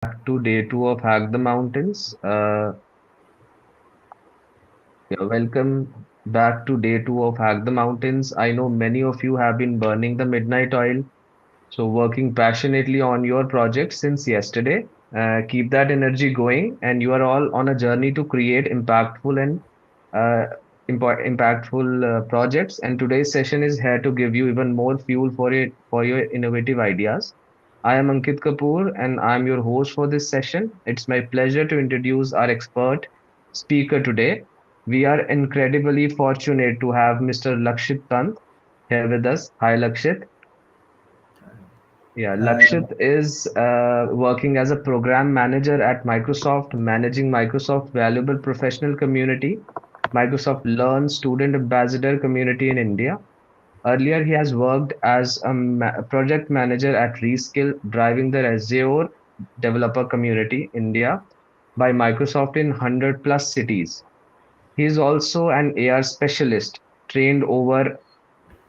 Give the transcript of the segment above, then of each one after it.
to day two of Hack the Mountains. Welcome back to day two of Hack the Mountains. I know many of you have been burning the midnight oil, so working passionately on your project since yesterday. Keep that energy going, and you are all on a journey to create uh, impactful projects. And today's session is here to give you even more fuel for your innovative ideas. I am Ankit Kapoor, and I am your host for this session. It's my pleasure to introduce our expert speaker today. We are incredibly fortunate to have Mr. Lakshit Pant here with us. Hi, Lakshit. Yeah, Hi. Lakshit is working as a program manager at Microsoft, managing Microsoft Valuable Professional Community, Microsoft Learn Student Ambassador Community in India. Earlier, he has worked as a project manager at Reskill, driving the Azure developer community India by Microsoft in 100 plus cities. He is also an AR specialist, trained over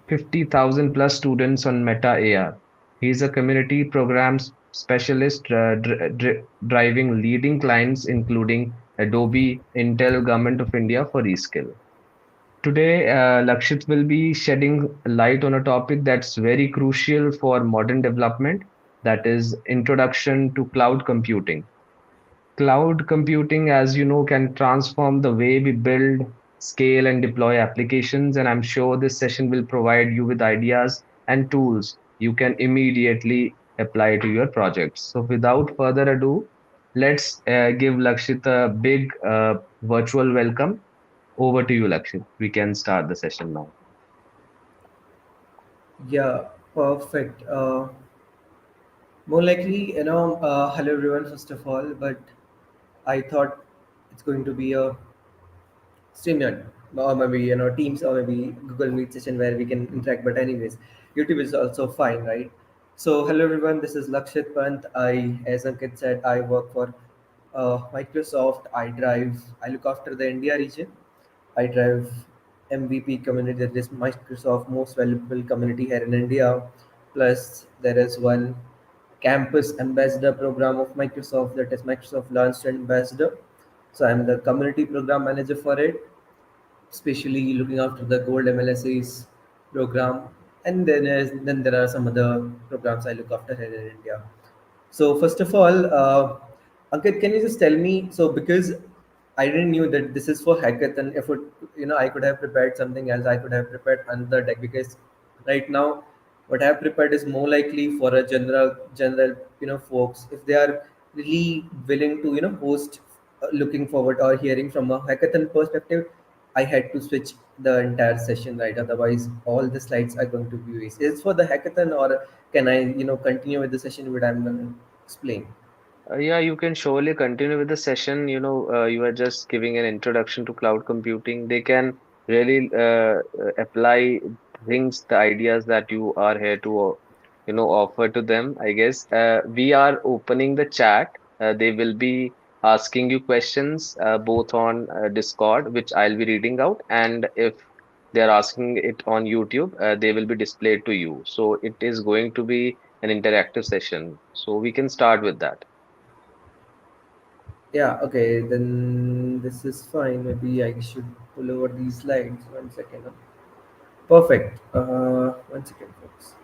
50,000 plus students on Meta AR. He is a community programs specialist driving leading clients including Adobe, Intel, Government of India for Reskill. Today, Lakshit will be shedding light on a topic that's very crucial for modern development, that is introduction to cloud computing. Cloud computing, as you know, can transform the way we build, scale, and deploy applications. And I'm sure this session will provide you with ideas and tools you can immediately apply to your projects. So, without further ado, let's give Lakshit a big virtual welcome. Over to you, Lakshit. We can start the session now. Yeah, perfect. More likely, hello everyone, first of all, but I thought it's going to be a StreamYard or maybe, Teams or maybe Google Meet session where we can interact. But, anyways, YouTube is also fine, right? So, hello everyone, this is Lakshit Pant. As Ankit said, I work for Microsoft. I look after the India region. I drive MVP community, that is Microsoft most valuable community here in India. Plus, there is one campus ambassador program of Microsoft, that is Microsoft Launch Ambassador. So I'm the community program manager for it, especially looking after the gold MLSAs program. And then there are some other programs I look after here in India. So first of all, Ankit, can you just tell me? So because I didn't knew that this is for hackathon. If it, I could have prepared something else. I could have prepared another deck because right now, what I have prepared is more likely for a general, folks if they are really willing to, host, looking forward or hearing from a hackathon perspective. I had to switch the entire session, right? Otherwise, all the slides are going to be waste. Is for the hackathon, or can I, continue with the session what I'm going to explain? Yeah, you can surely continue with the session. You are just giving an introduction to cloud computing. They can really apply things, the ideas that you are here to, offer to them. I guess we are opening the chat. They will be asking you questions both on Discord, which I'll be reading out, and if they are asking it on YouTube, they will be displayed to you. So it is going to be an interactive session. So we can start with that. Yeah, okay, then this is fine. Maybe I should pull over these slides. One second. Huh? Perfect. One second, folks.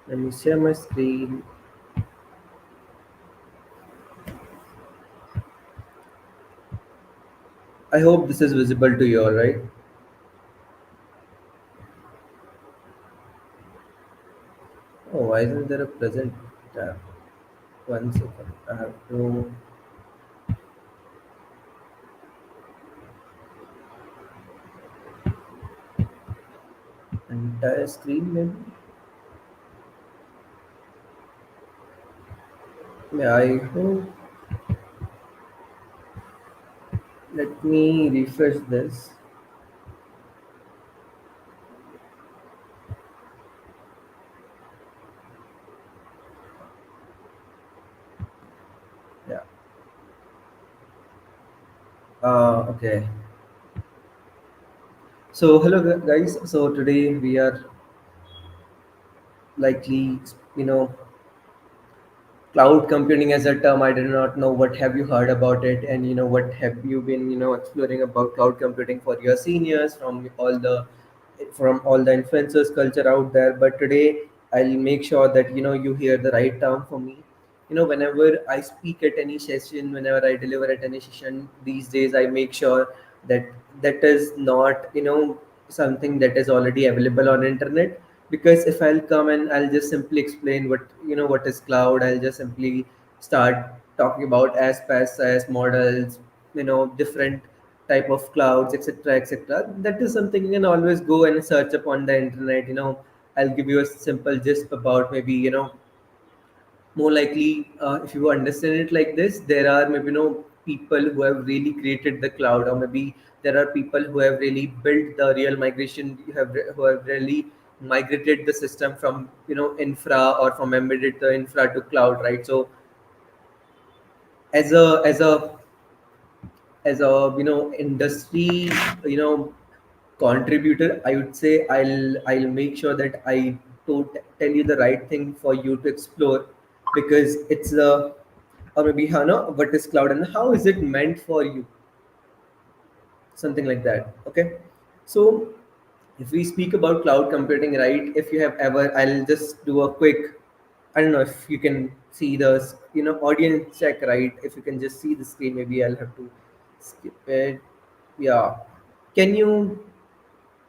Let me share my screen. I hope this is visible to you, all right? Oh, why isn't there a present tab? One second. I have to entire screen, maybe? Yeah, I hope. Let me refresh this. Yeah. Okay. So, hello, guys. So, today we are likely, you know, cloud computing as a term, I do not know what have you heard about it, and what have you been exploring about cloud computing for your seniors from all the influencers culture out there. But today I'll make sure that you hear the right term for me. Whenever I speak at any session, whenever I deliver at any session these days, I make sure that that is not something that is already available on internet. Because if I'll come and I'll just simply explain what is cloud, I'll just simply start talking about as models, different type of clouds, etc., etc. That is something you can always go and search upon the internet. I'll give you a simple gist about, maybe more likely, if you understand it like this, there are maybe people who have really created the cloud, or maybe there are people who have really built the real migration, who have really migrated the system from infra, or from embedded the infra to cloud, right? So as a industry contributor, I would say I'll make sure that I tell you the right thing for you to explore. Because it's the or maybe Hana, what is cloud and how is it meant for you, something like that. Okay, so if we speak about cloud computing, right? If you have ever, I'll just do a quick, I don't know if you can see the audience check, right? If you can just see the screen, maybe I'll have to skip it. Yeah, can you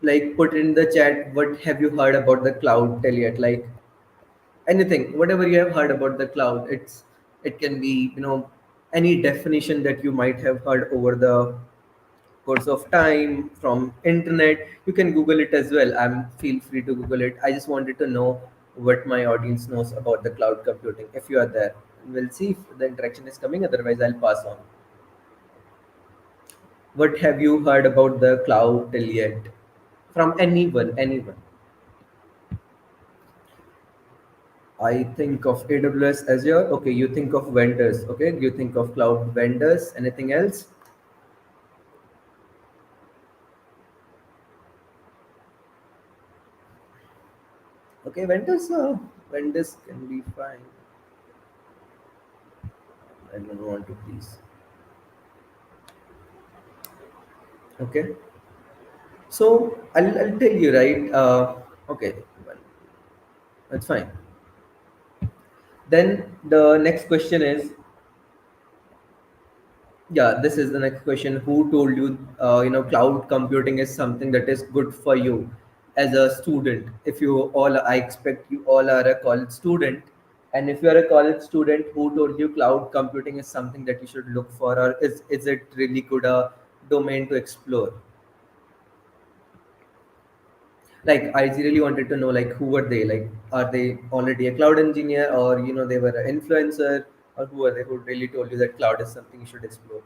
like put in the chat what have you heard about the cloud till yet, like anything, whatever you have heard about the cloud. It can be any definition that you might have heard over the course of time from internet. You can google it as well. I'm feel free to google it. I just wanted to know what my audience knows about the cloud computing. If you are there, we'll see if the interaction is coming, otherwise I'll pass on. What have you heard about the cloud till yet, from anyone? I think of AWS, Azure. Okay, you think of vendors. Okay, you think of cloud vendors. Anything else? Okay, vendors. Vendors can be fine. I don't want to please. Okay, so I'll tell you, right. Okay, well, that's fine. Then the next question is, yeah, this is the next question. Who told you cloud computing is something that is good for you as a student? If you all, I expect you all are a college student, and if you are a college student, who told you cloud computing is something that you should look for, or is it really good a domain to explore? Like, I really wanted to know, like, who were they? Like, are they already a cloud engineer, or they were an influencer, or who are they who really told you that cloud is something you should explore?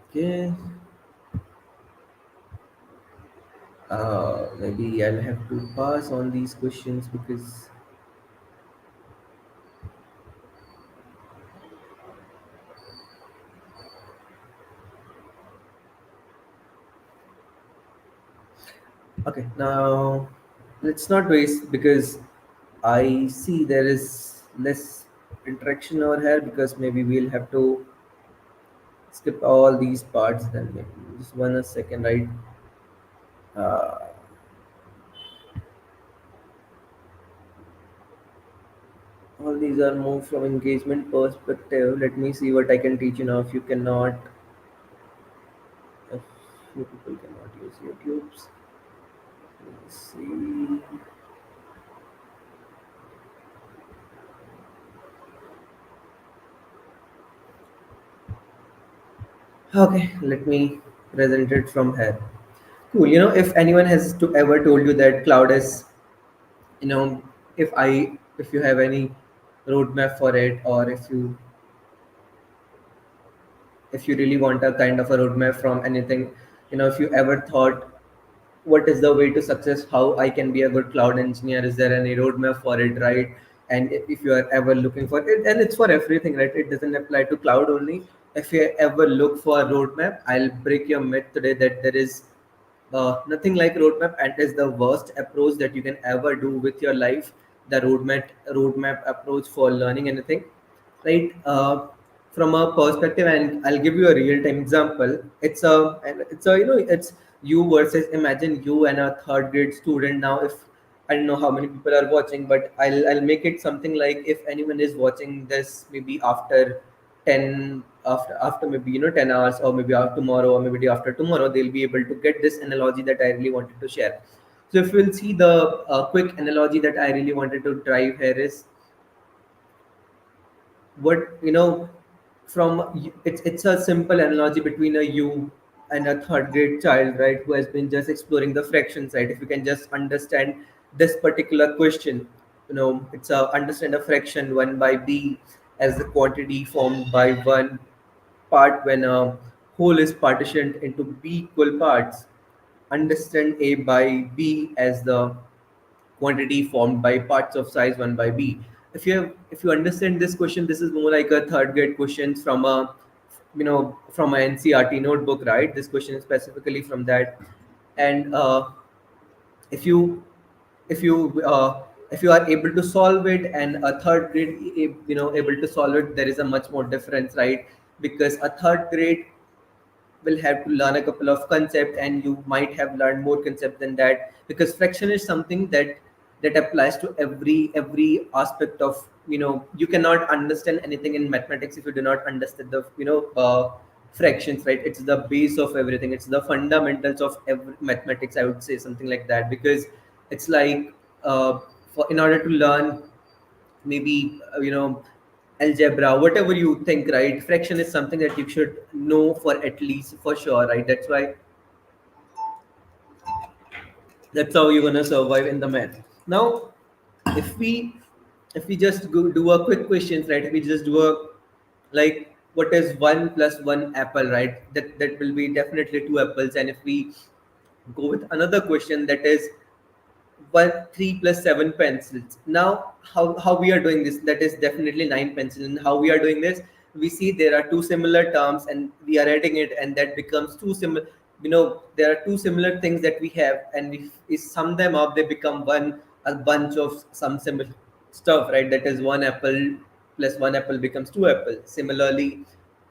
Okay. Maybe I'll have to pass on these questions because okay, now let's not waste, because I see there is less interaction over here, because maybe we'll have to skip all these parts. Then maybe just one a second, right? Uh, all these are more from engagement perspective. Let me see what I can teach you now. If you cannot, if you people cannot use YouTube's, let's see. Okay, let me present it from here. Cool. If anyone has to ever told you that cloud is, you know, if you have any roadmap for it, or if you really want a kind of a roadmap from anything, if you ever thought what is the way to success, how I can be a good cloud engineer, is there any roadmap for it, right? And if you are ever looking for it, and it's for everything, right? It doesn't apply to cloud only. If you ever look for a roadmap, I'll break your myth today that there is nothing like roadmap, and is the worst approach that you can ever do with your life. The roadmap approach for learning anything, right? From a perspective, and I'll give you a real time example. It's a it's you versus, imagine you and a third grade student. Now, if I don't know how many people are watching, but I'll make it something like, if anyone is watching this maybe after 10, after maybe 10 hours, or maybe after tomorrow, or maybe day after tomorrow, they'll be able to get this analogy that I really wanted to share. So if we'll see the quick analogy that I really wanted to drive here is, what from it's a simple analogy between a you and a third grade child, right, who has been just exploring the fractions, right? If you can just understand this particular question, it's a understand a fraction 1 by b as the quantity formed by one part when a whole is partitioned into b equal parts. Understand a by b as the quantity formed by parts of size 1 by b. If you understand this question, this is more like a third grade question from a from an ncrt notebook, right? This question is specifically from that. And if you if you if you are able to solve it, and a third grade able to solve it, there is a much more difference, right? Because a third grade will have to learn a couple of concepts, and you might have learned more concepts than that, because fraction is something that applies to every aspect of, you cannot understand anything in mathematics if you do not understand the fractions, right? It's the base of everything, it's the fundamentals of every mathematics, I would say, something like that. Because it's like, in order to learn maybe algebra, whatever you think, right? Fraction is something that you should know for at least for sure, right? That's how you're gonna survive in the math. Now, if we just do a quick questions, right? If we just do a, like, what is one plus one apple, right? That will be definitely two apples. And if we go with another question, that is one 3 plus 7 pencils. Now, how we are doing this, that is definitely 9 pencils. And how we are doing this, we see there are two similar terms, and we are adding it, and that becomes two similar, there are two similar things that we have, and if we sum them up, they become one, a bunch of some similar stuff, right? That is one apple plus one apple becomes two apples. Similarly,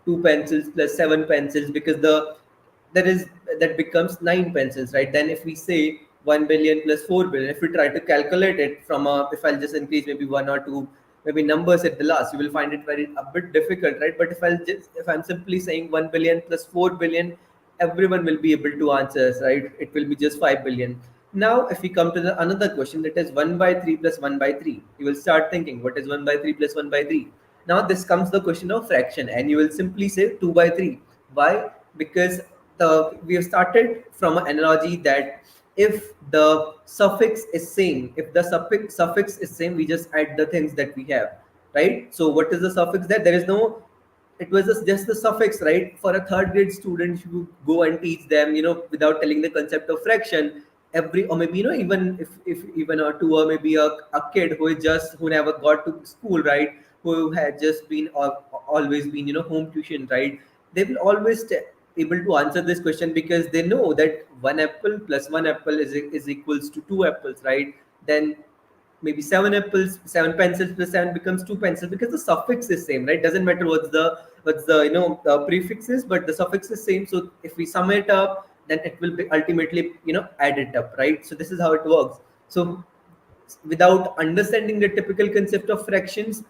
two pencils plus 7 pencils, because that is that becomes 9 pencils, right? Then if we say 1 billion plus 4 billion, if we try to calculate it from a, if I'll just increase maybe one or two maybe numbers at the last, you will find it very a bit difficult, right? But if I'm simply saying 1 billion plus 4 billion, everyone will be able to answer us, right? It will be just 5 billion. Now if we come to the another question, that is 1 by 3 plus 1 by 3, you will start thinking, what is 1 by 3 plus 1 by 3? Now this comes the question of fraction, and you will simply say 2 by 3. Why? Because we have started from an analogy that if the suffix is same, if the suffix is same, we just add the things that we have, right? So what is the suffix there is no, it was just the suffix, right? For a third grade student, you go and teach them, without telling the concept of fraction, every, or maybe even if even a to, or maybe a kid who never got to school, right? Who had just been, or always been, home tuition, right? They will always able to answer this question, because they know that one apple plus one apple is equals to two apples, right? Then maybe seven apples, 7 pencils plus seven becomes two pencils, because the suffix is same, right? Doesn't matter what's the the prefix is, but the suffix is same. So if we sum it up, then it will be ultimately add it up, right? So this is how it works. So without understanding the typical concept of fractions,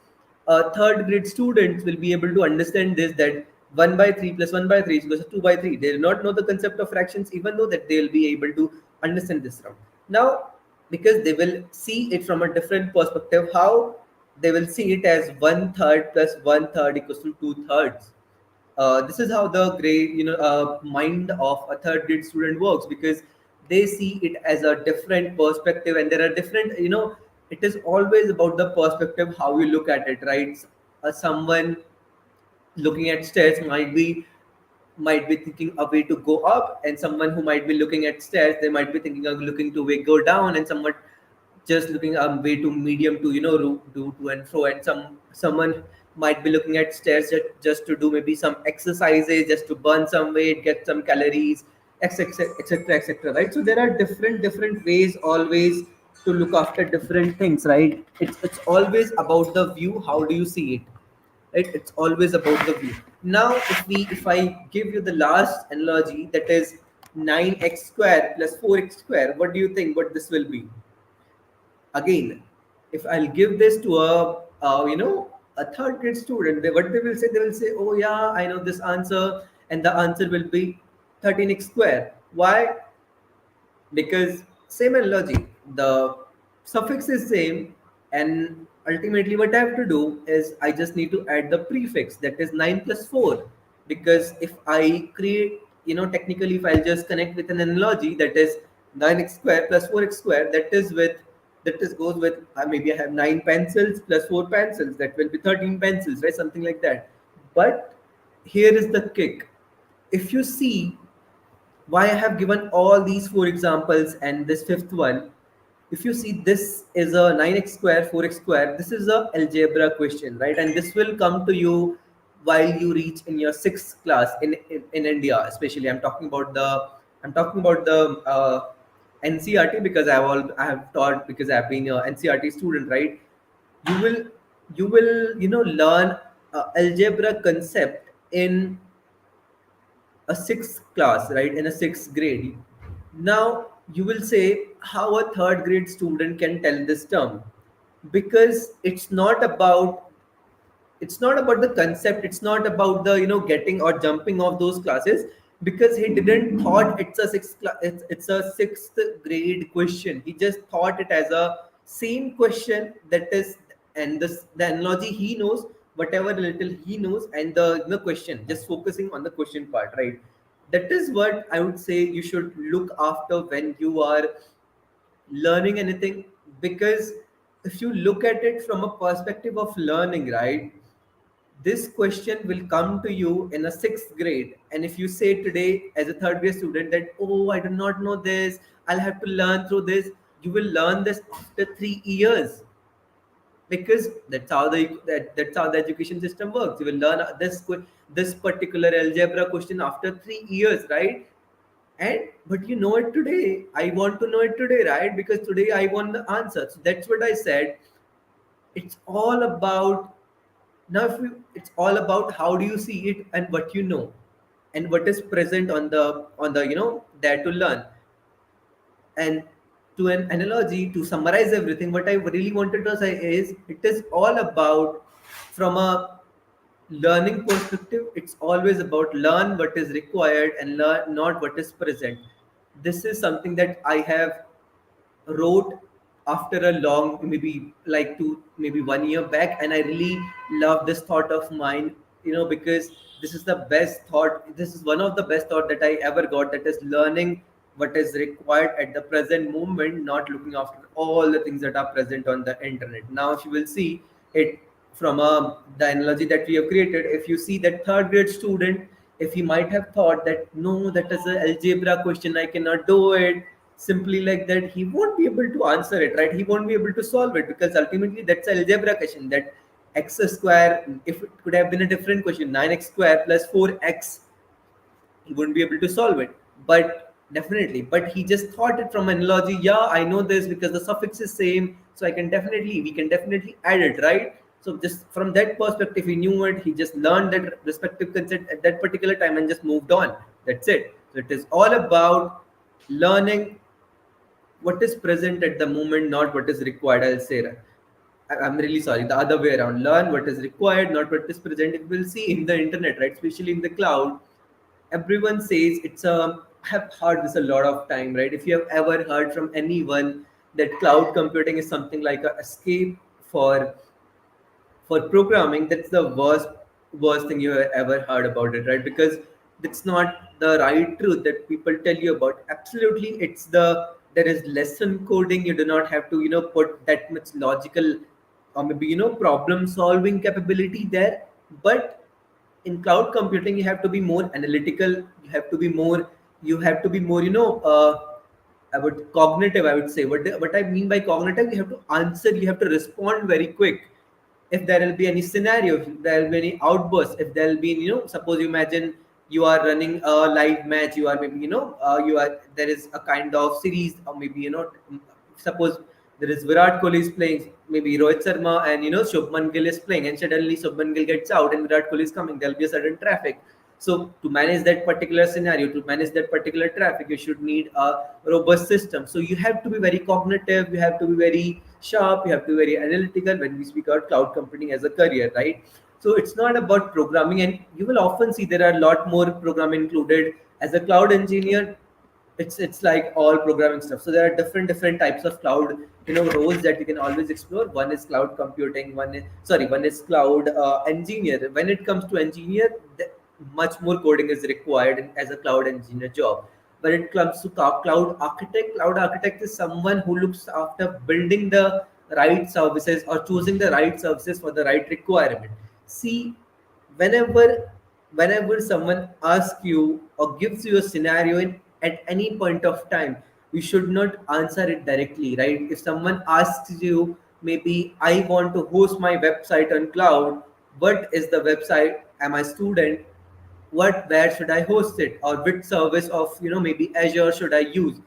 third grade students will be able to understand this, that 1 by 3 plus 1 by 3 is equals to 2 by 3. They do not know the concept of fractions, even though that they'll be able to understand this round. Now, because they will see it from a different perspective, how they will see it as one third plus one third equals to two thirds. This is how the grade mind of a third grade student works, because they see it as a different perspective, and there are different, it is always about the perspective, how you look at it, right? Someone looking at stairs might be thinking a way to go up, and someone who might be looking at stairs, they might be thinking of looking to way go down, and someone just looking way to medium to do to and fro, and someone might be looking at stairs just to do maybe some exercises, just to burn some weight, get some calories, etc, etc, etc, right? So there are different ways always to look after different things, right? It's always about the view. How do you see it, right? It's always about the view. Now if I give you the last analogy, that is 9x square plus 4x square, what do you think what this will be? Again, if I'll give this to a third grade student, what they will say, oh yeah, I know this answer, and the answer will be 13x square. Why? Because same analogy, the suffix is same, and ultimately what I have to do is I just need to add the prefix, that is 9 plus 4. Because if I create, technically, if I'll just connect with an analogy, that is 9x square plus 4x square, that is goes with, maybe I have 9 pencils plus 4 pencils, that will be 13 pencils, right? Something like that. But here is the kick. If you see why I have given all these four examples and this fifth one, if you see, this is a 9x square, 4x square, this is a algebra question, right? And this will come to you while you reach in your sixth class in India, especially. I'm talking about the NCRT, because I have taught, because I've been a NCRT student, right? You will learn algebra concept in a sixth class, right? In a sixth grade. Now you will say how a third grade student can tell this term, because it's not about the concept, it's not about the getting or jumping off those classes, because he didn't thought it's a sixth grade question. He just thought it as a same question, that is, and this the analogy he knows, whatever little he knows, and the question, just focusing on the question part, right? That is what I would say you should look after when you are learning anything. Because if you look at it from a perspective of learning, right, this question will come to you in a sixth grade, and if you say today as a third grade student that, oh, I do not know this, I'll have to learn through this, you will learn this after 3 years. Because that's how the education system works. You will learn this particular algebra question after 3 years, right? And but you know it today. I want to know it today, right? Because today I want the answer. So that's what I said. It's all about, now if you it's all about how do you see it, and what you know, and what is present on the there to learn. And to an analogy, to summarize everything, what I really wanted to say is, it is all about, from a learning perspective, it's always about learn what is required and learn not what is present. This is something that I have wrote after a long, maybe like 1 year back, and I really love this thought of mine, because this is the best thought, this is one of the best thought that I ever got, that is learning what is required at the present moment, not looking after all the things that are present on the internet. Now if you will see it from the analogy that we have created, if you see that third grade student, if he might have thought that, no, that is an algebra question, I cannot do it, simply like that, he won't be able to answer it, right? He won't be able to solve it, because ultimately that's an algebra question, that x square, if it could have been a different question, 9x square plus 4x, he wouldn't be able to solve it. But definitely, but he just thought it from analogy, yeah, I know this because the suffix is same, so we can definitely add it, right? So just from that perspective, he knew it, he just learned that respective concept at that particular time and just moved on. That's it. So it is all about learning what is present at the moment, not what is required. I'll say that. I'm really sorry. The other way around. Learn what is required, not what is present. If we'll see in the internet, right, especially in the cloud, everyone says it's a. I have heard this a lot of time, right? If you have ever heard from anyone that cloud computing is something like a escape for for programming, that's the worst thing you have ever heard about it, right? Because that's not the right truth that people tell you about. Absolutely, there is lesson coding. You do not have to put that much logical or maybe problem solving capability there. But in cloud computing, you have to be more analytical. You have to be more about cognitive, I would say. What I mean by cognitive, you have to answer, you have to respond very quick. If there will be any scenario, if there will be any outburst, if there will be, suppose you imagine you are running a live match, you are maybe, you are, there is a kind of series, or maybe, suppose there is Virat Kohli is playing, maybe Rohit Sharma and Shubman Gill is playing, and suddenly Shubman Gill gets out and Virat Kohli is coming. There will be a sudden traffic. So to manage that particular scenario, to manage that particular traffic, you should need a robust system. So you have to be very cognitive, you have to be very sharp, you have to be very analytical when we speak about cloud computing as a career, right? So it's not about programming, and you will often see there are a lot more programming included as a cloud engineer. It's like all programming stuff. So there are different types of cloud roles that you can always explore. One is cloud computing, one is cloud engineer. When it comes to engineer, much more coding is required as a cloud engineer job. When it comes to cloud architect is someone who looks after building the right services or choosing the right services for the right requirement. See, whenever whenever someone asks you or gives you a scenario at any point of time, you should not answer it directly, right? If someone asks you, maybe I want to host my website on cloud, what is the website, am I student, where should I host it, or which service of maybe Azure should I use?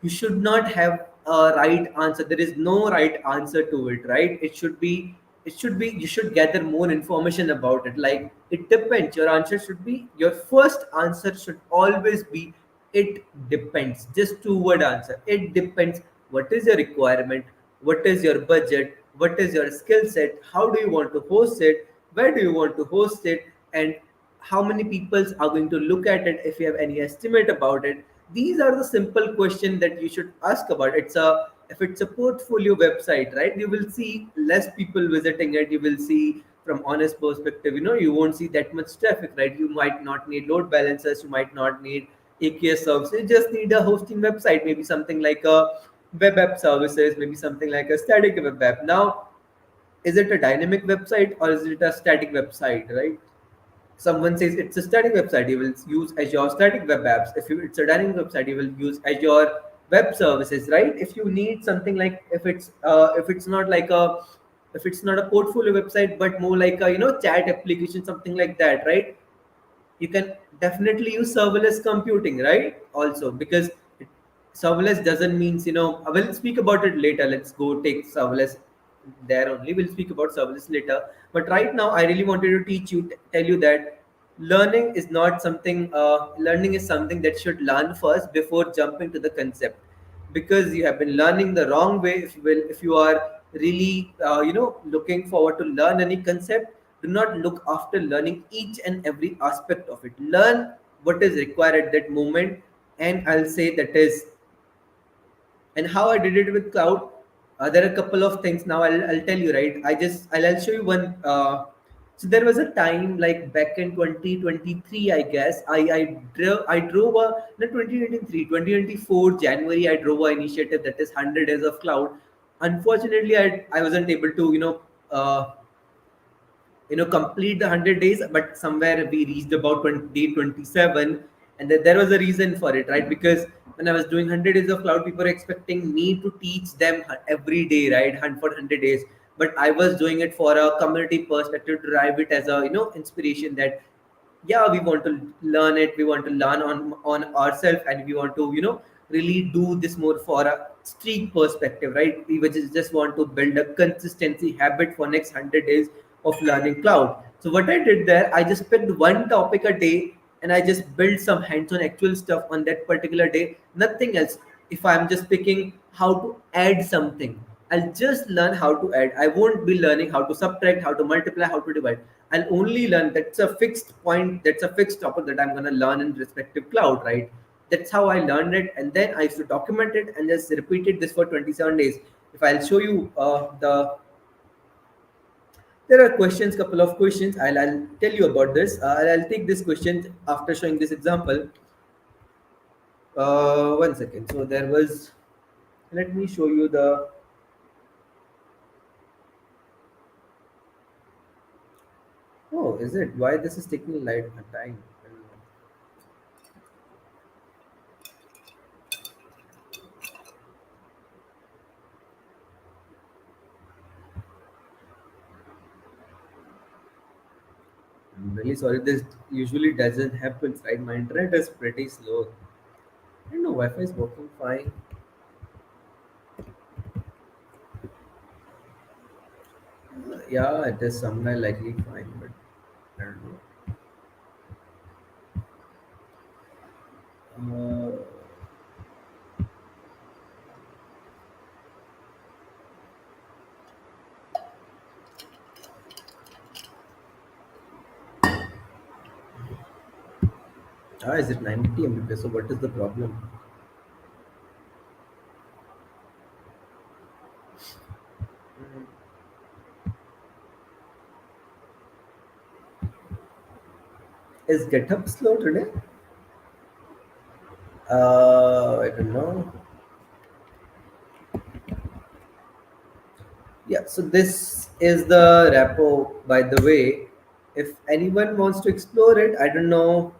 You should not have a right answer. There is no right answer to it, right? It should be you should gather more information about it. Like, it depends. Your answer should be, your first answer should always be, it depends. Just two word answer, it depends. What is your requirement, what is your budget, what is your skill set, how do you want to host it, where do you want to host it, and how many people are going to look at it, if you have any estimate about it. These are the simple questions that you should ask about. If it's a portfolio website, right, you will see less people visiting it. You will see, from honest perspective, you won't see that much traffic, right? You might not need load balancers, you might not need AKS services. You just need a hosting website, maybe something like a web app services, maybe something like a static web app. Now, is it a dynamic website or is it a static website, right? Someone says it's a static website, you will use Azure Static Web Apps. It's a dynamic website, you will use Azure Web Services, right? If you need something like, if it's not a portfolio website, but more like a chat application, something like that, right? You can definitely use serverless computing, right? Also, because serverless doesn't means, we'll speak about it later. Let's go take serverless there only. We'll speak about serverless later. But right now, I really wanted to tell you that learning is something that should learn first before jumping to the concept. Because you have been learning the wrong way. If you are really looking forward to learn any concept, do not look after learning each and every aspect of it. Learn what is required at that moment. And I'll say that is, and how I did it with cloud. There are a couple of things. Now I'll tell you, right? I'll show you one. So there was a time, like back in 2023, I guess. I drove a, not 2023, 2024 January. I drove an initiative that is 100 days of cloud. Unfortunately, I wasn't able to complete the 100 days, but somewhere we reached about day 27. And there was a reason for it, right? Because when I was doing 100 days of cloud, people were expecting me to teach them every day, right? For 100 days. But I was doing it for a community perspective, to drive it as a inspiration, that yeah, we want to learn it, we want to learn on ourselves, and we want to really do this more for a streak perspective, right? We would just want to build a consistency habit for next 100 days of learning cloud. So what I did there, I just picked one topic a day, and I just built some hands-on actual stuff on that particular day, nothing else. If I'm just picking how to add something, I'll just learn how to add. I won't be learning how to subtract, how to multiply, how to divide. I'll only learn, that's a fixed point, that's a fixed topic that I'm going to learn in respective cloud, right? That's how I learned it. And then I used to document it and just repeated this for 27 days. If I'll show you there are questions, couple of questions. I'll tell you about this. I'll take this question after showing this example. One second. So there was, let me show you the, oh, is it? Why this is taking light a time? I'm really sorry. This usually doesn't happen, right? My internet is pretty slow. I don't know. Wi-Fi is working fine. Yeah, it is somewhere likely fine, but I don't know. Is it 90 Mbps? So what is the problem? Mm. Is GitHub slow today? I don't know. Yeah, so this is the repo, by the way. If anyone wants to explore it, I don't know.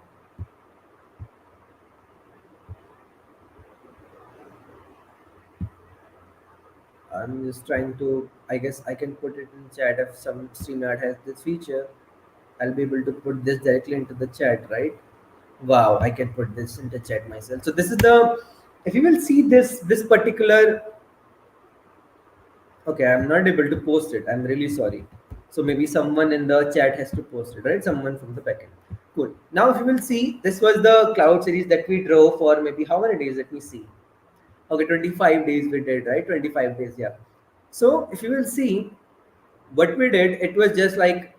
I'm just trying to. I guess I can put it in chat if some StreamYard has this feature. I'll be able to put this directly into the chat, right? Wow, I can put this into chat myself. So this is the. If you will see this particular. Okay, I'm not able to post it. I'm really sorry. So maybe someone in the chat has to post it, right? Someone from the backend. Cool. Now, if you will see, this was the cloud series that we drove for maybe how many days? Let me see. Okay, 25 days we did, right? 25 days, yeah. So, if you will see, what we did, it was just like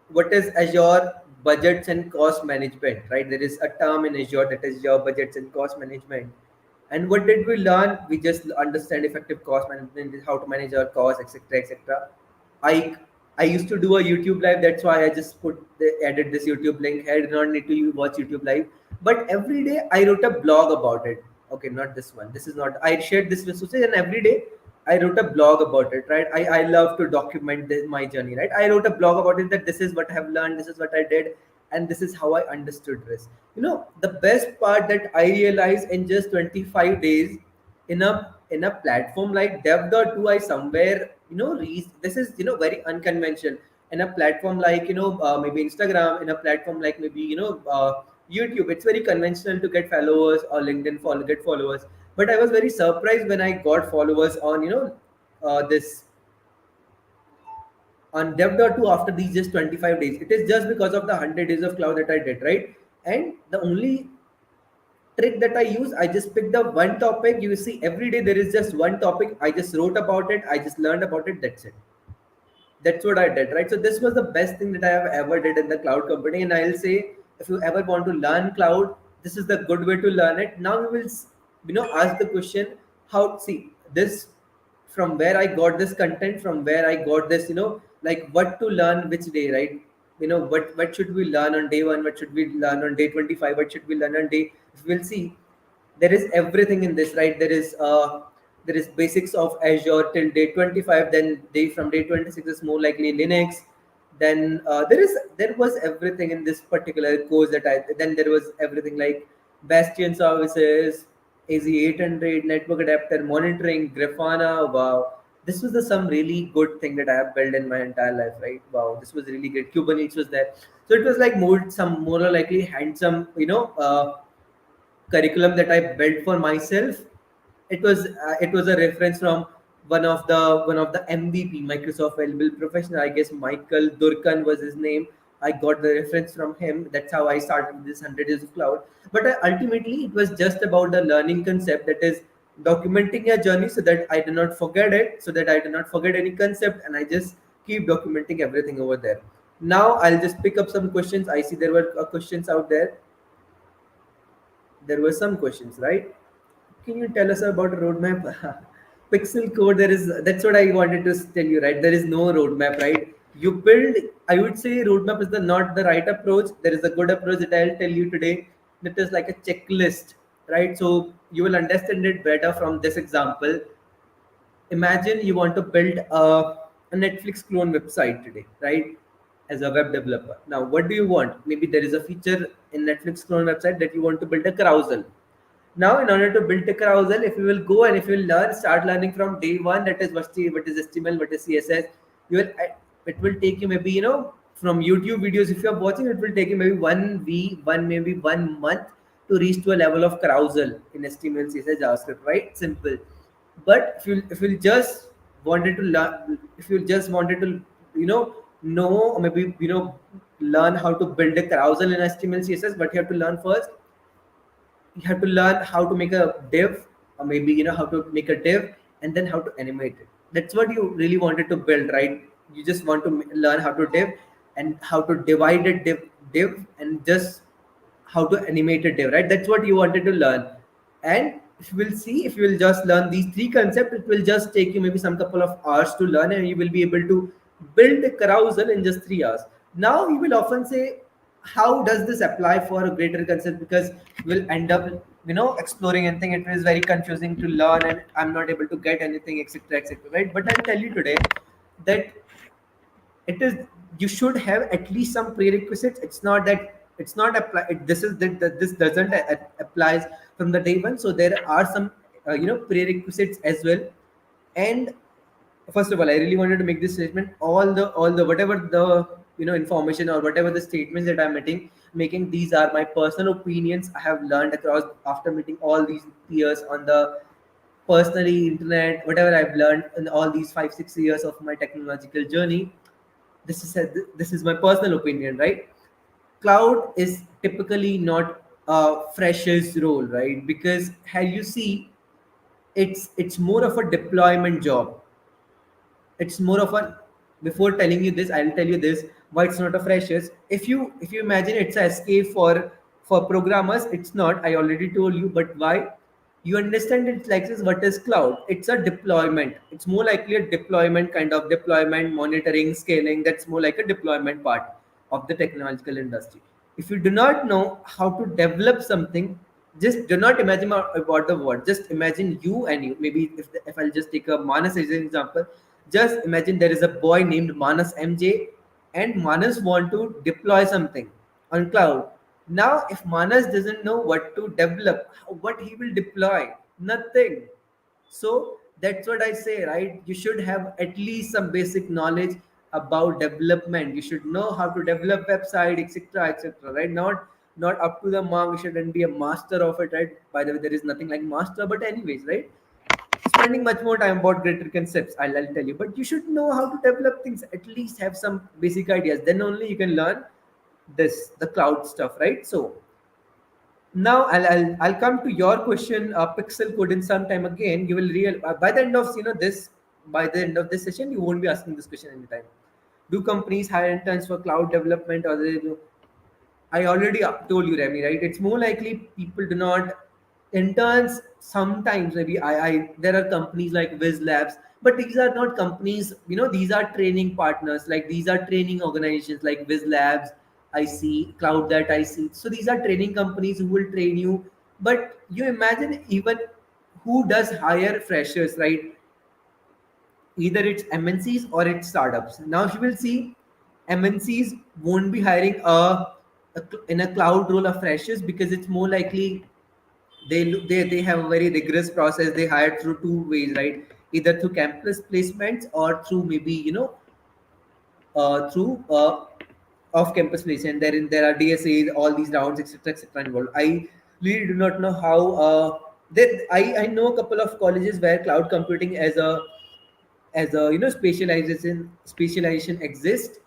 what is Azure budgets and cost management, right? There is a term in Azure that is your budgets and cost management. And what did we learn? We just understand effective cost management, how to manage our costs, etc., etc. I I used to do a YouTube live. That's why I just added this YouTube link. I did not need to watch YouTube live. But every day I wrote a blog about it. Okay, not this one. This is not. I shared this resources, and every day I wrote a blog about it. Right. I love to document my journey. Right. I wrote a blog about it that this is what I have learned. This is what I did, and this is how I understood risk. The best part that I realized in just 25 days in a platform like dev.to, I somewhere reached. This is very unconventional. In a platform like maybe Instagram, in a platform like maybe YouTube, it's very conventional to get followers, or LinkedIn follow get followers. But I was very surprised when I got followers on this on dev.to after these just 25 days. It is just because of the 100 days of cloud that I did, right? And the only trick that I use, I just picked up one topic. You see, every day there is just one topic. I just wrote about it. I just learned about it. That's it. That's what I did, right? So this was the best thing that I have ever did in the cloud company. And I'll say, if you ever want to learn cloud, this is the good way to learn it. Now we will, ask the question, how see this from where I got this content, from where I got this, like what to learn which day, right? What should we learn on day one? What should we learn on day 25? What should we learn on day? We'll see there is everything in this, right? There is basics of Azure till day 25. Then from day 26 is more likely Linux. Then there was everything in this particular course that I then there was everything like Bastion services, AZ800 network adapter monitoring, Grafana. Wow, this was the some really good thing that I have built in my entire life, right? Wow, this was really good. Kubernetes was there. So it was like more or likely handsome, curriculum that I built for myself. It was a reference from one of the MVP, Microsoft Valuable Professional. I guess Michael Durkan was his name. I got the reference from him. That's how I started with this 100 Days of Cloud. But ultimately, it was just about the learning concept, that is documenting your journey so that I do not forget it, so that I do not forget any concept, and I just keep documenting everything over there. Now I'll just pick up some questions. I see there were questions out there. There were some questions, right? Can you tell us about a roadmap? Pixel code, that's what I wanted to tell you, right? There is no roadmap, right? You build, I would say roadmap is the not the right approach. There is a good approach that I'll tell you today. That is like a checklist, right? So you will understand it better from this example. Imagine you want to build a Netflix clone website today, right? As a web developer. Now, what do you want? Maybe there is a feature in Netflix clone website that you want to build a carousel. Now, in order to build a carousel, if you will go and if you will start learning from day one, that is what is HTML, what is CSS, you will it will take you maybe from YouTube videos, if you're watching, it will take you maybe 1 week, maybe 1 month to reach to a level of carousal in HTML, CSS, JavaScript, right? Simple. But if you just wanted to learn, if you just wanted to, know, or maybe, learn how to build a carousel in HTML, CSS, but you have to learn first, you have to learn how to make a div, or maybe how to make a div, and then how to animate it. That's what you really wanted to build, right? You just want to learn how to div, and how to divide a div, and just how to animate a div, right? That's what you wanted to learn. And if you will see, if you will just learn these three concepts, it will just take you maybe some couple of hours to learn, and you will be able to build a carousel in just 3 hours. Now you will often say, how does this apply for a greater concept? Because we'll end up, exploring anything. It is very confusing to learn, and I'm not able to get anything, etc., etc., right? But I'll tell you today that it is, you should have at least some prerequisites. It's not that it's not apply it, this is that this doesn't applies from the day one. So there are some prerequisites as well. And first of all, I really wanted to make this statement: all the whatever the information, or whatever the statements that I'm making, these are my personal opinions. I have learned across, after meeting all these years on the personally internet, whatever I've learned in all these 5 6 years of my technological journey. This is my personal opinion, right? Cloud is typically not a freshers role, right? Because as you see, it's more of a deployment job. It's more of a, before telling you this, I'll tell you this, why it's not a freshers. If you imagine it's a escape for programmers, it's not. I already told you. But why? You understand it's like this. What is cloud? It's a deployment. It's more likely a deployment, kind of deployment, monitoring, scaling. That's more like a deployment part of the technological industry. If you do not know how to develop something, just do not imagine about the word. Just imagine you and you. Maybe if I'll just take a Manas as an example, just imagine there is a boy named Manas MJ, and Manas want to deploy something on cloud. Now, if Manas doesn't know what to develop, what he will deploy? Nothing. So that's what I say, right? You should have at least some basic knowledge about development. You should know how to develop website, etc., etc., right? Not up to the mark. You shouldn't be a master of it, right? By the way, there is nothing like master, but anyways, right? Spending much more time about greater concepts, I'll tell you. But you should know how to develop things, at least have some basic ideas. Then only you can learn the cloud stuff, right? So now I'll come to your question, pixel code, in some time. Again, you will real by the end of this, by the end of this session, you won't be asking this question anytime. Do companies hire interns for cloud development, or they do? I already told you, Remy, right? It's more likely people do not. Interns sometimes, maybe I there are companies like Viz Labs, but these are not companies. These are training partners. Like, these are training organizations like Viz Labs. I see Cloud that I see. So these are training companies who will train you. But you imagine, even who does hire freshers, right? Either it's MNCs or it's startups. Now you will see MNCs won't be hiring in a cloud role of freshers, because it's more likely they have a very rigorous process. They hire through two ways, right? Either through campus placements, or through maybe through off campus placement. There are DSAs, all these rounds, etc., etc., involved. I really do not know how. I know a couple of colleges where cloud computing as a specialization exists.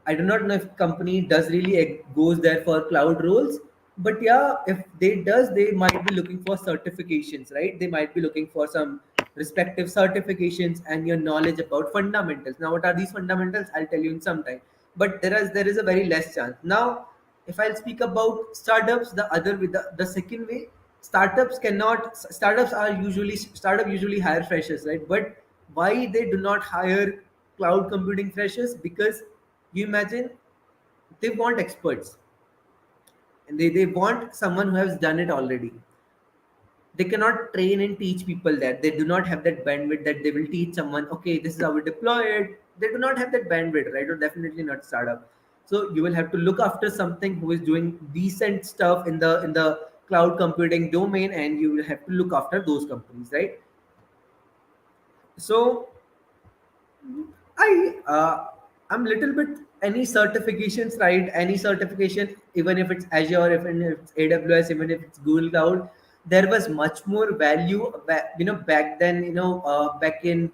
I do not know if company does really goes there for cloud roles, but yeah, if they does, they might be looking for certifications, right? They might be looking for some respective certifications and your knowledge about fundamentals. Now, what are these fundamentals? I'll tell you in some time. But there is a very less chance. Now, if I'll speak about startups, the other with the second way, startup usually hire freshers, right? But why they do not hire cloud computing freshers? Because you imagine, they want experts, and they want someone who has done it already. They cannot train and teach people that. They do not have that bandwidth that they will teach someone, okay, this is how we deploy it. They do not have that bandwidth, right? Or definitely not startup. So you will have to look after something who is doing decent stuff in the cloud computing domain, and you will have to look after those companies, right? So I I'm little bit any certifications, right? Any certification, even if it's Azure, even if it's AWS, even if it's Google Cloud, there was much more value back then, back in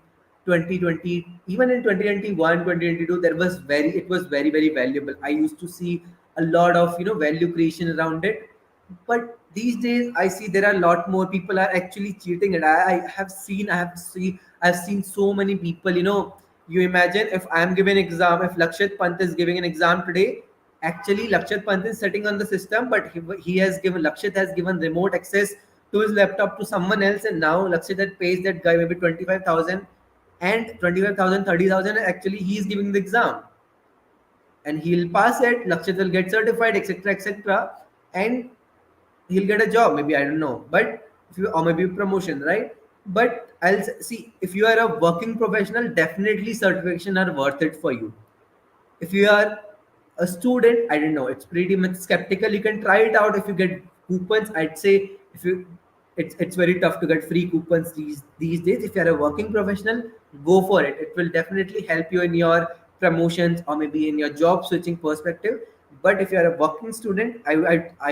2020, even in 2021, 2022, it was very, very valuable. I used to see a lot of value creation around it. But these days I see there are a lot more people are actually cheating, and I've seen so many people. You imagine, if I'm giving an exam, if Lakshit Pant is giving an exam today, actually Lakshit Pant is sitting on the system, but Lakshit has given remote access to his laptop to someone else, and now Lakshit had pays that guy maybe 25,000, and 25,000, 30,000. Actually, he is giving the exam and he'll pass it. Lakshit will get certified, etc., etc., and he'll get a job. Maybe, I don't know, but if you, or maybe promotion, right? But see, if you are a working professional, definitely certification are worth it for you. If you are a student, I don't know, it's pretty much skeptical. You can try it out. If you get coupons, I'd say, if you it's very tough to get free coupons these days. If you're a working professional, go for it. It will definitely help you in your promotions, or maybe in your job switching perspective. But if you're a working student, I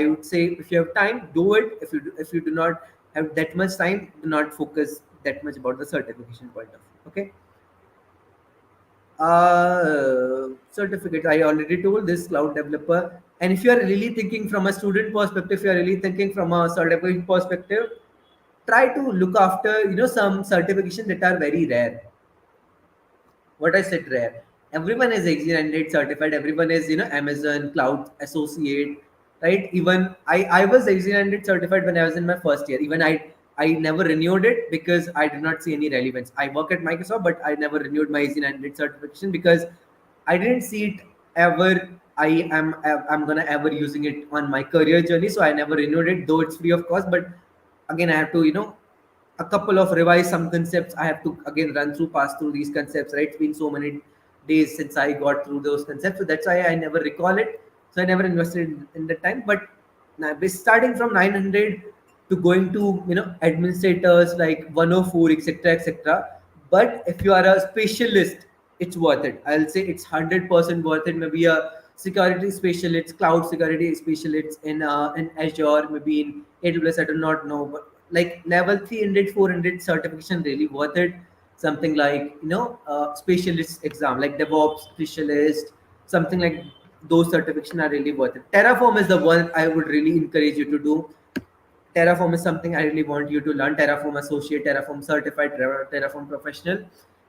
would say, if you have time, do it. If you do not have that much time, do not focus that much about the certification point of view. Okay. Certificate, I already told this, cloud developer. And if you are really thinking from a student perspective, if you are really thinking from a certification perspective, try to look after some certifications that are very rare. What I said, rare. Everyone is X900 certified. Everyone is Amazon Cloud Associate, right? Even I was X900 certified when I was in my first year. Even I never renewed it because I did not see any relevance. I work at Microsoft, but I never renewed my X900 certification because I didn't see it ever. I'm gonna ever using it on my career journey, so I never renewed it, though it's free of cost. But again, I have to a couple of revise some concepts. I have to again pass through these concepts, right? It's been so many days since I got through those concepts, so that's why I never recall it. So I never invested in the time. But now, starting from 900 to going to administrators like 104, etc., etc. But if you are a specialist, it's worth it. I'll say it's 100% worth it. Maybe a security specialist, cloud security specialist in Azure, maybe in AWS. I do not know, but like level 300, 400 certification really worth it. Something like specialist exam like DevOps specialist, something like those certification are really worth it. Terraform is the one I would really encourage you to do. Terraform is something I really want you to learn. Terraform Associate, Terraform Certified, Terraform Professional